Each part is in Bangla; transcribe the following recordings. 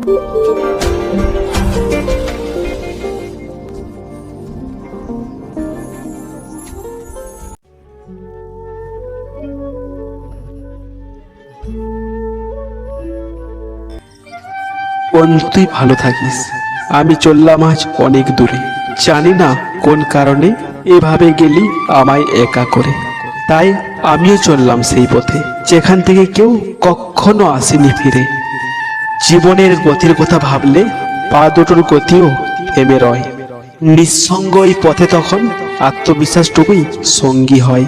বন্ধু, তুই ভালো থাকিস। আমি চললাম আজ অনেক দূরে, জানি না কোন কারণে এভাবে গেলি আমায় একা করে। তাই আমিও চললাম সেই পথে যেখান থেকে কেউ কখনো আসেনি ফিরে। জীবনের গতির কথা ভাবলে পা দুটোর গতিও থেমে রয়। নিঃসঙ্গ এই পথে তখন আত্মবিশ্বাসটুকুই সঙ্গী হয়।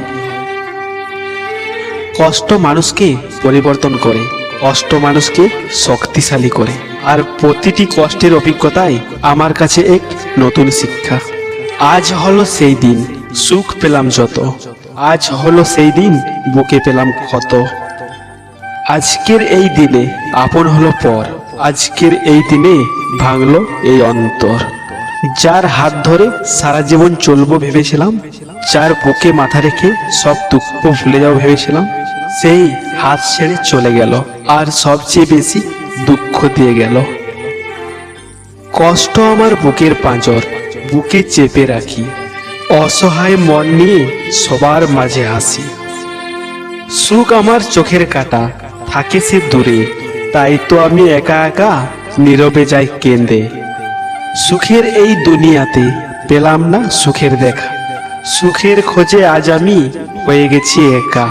কষ্ট মানুষকে পরিবর্তন করে, কষ্ট মানুষকে শক্তিশালী করে। আর প্রতিটি কষ্টের অভিজ্ঞতাই আমার কাছে এক নতুন শিক্ষা। আজ হলো সেই দিন, সুখ পেলাম যত। আজ হলো সেই দিন, বুকে পেলাম ক্ষত। আজকের এই দিনে আপন হলো পর, আজকের এই দিনে ভাঙলো এই অন্তর। যার হাত ধরে সারা জীবন চলবো ভেবেছিলাম, যার বুকে মাথা রেখে সব দুঃখ ভুলে যাবো ভেবেছিলাম, সেই হাত ছেড়ে চলে গেল আর সবচেয়ে বেশি দুঃখ দিয়ে গেল। কষ্ট আমার বুকের পাঁজর, বুকে চেপে রাখি। অসহায় মন নিয়ে সবার মাঝে হাসি। সুখ আমার চোখের কাঁটা, থাকে সে দূরে। তাই তো আমি একা একা নীরবে যাই কেঁদে। সুখের এই দুনিয়াতে পেলাম না সুখের দেখা। সুখের খোঁজে আজ আমি হয়ে গেছি একা।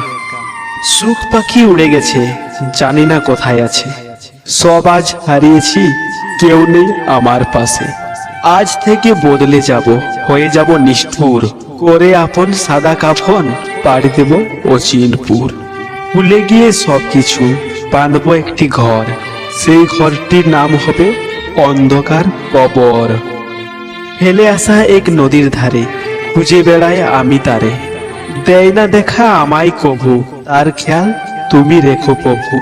সুখ পাখি উড়ে গেছে, জানি না কোথায় আছে। সব আজ হারিয়েছি, কেউ নেই আমার পাশে। আজ থেকে বদলে যাব, হয়ে যাব নিষ্ঠুর করে। আপন সাদা কাফন পাড়ি দেব অচিনপুর। ভুলে গিয়ে সবকিছু বাঁধবো একটি ঘর, সেই ঘরটির নাম হবে অন্ধকার কবর। ফেলে আসা এক নদীর ধারে খুঁজে বেড়ায় আমি তারে। দেয় না দেখা আমায় কভু, তার খেয়াল তুমি রেখো প্রভু।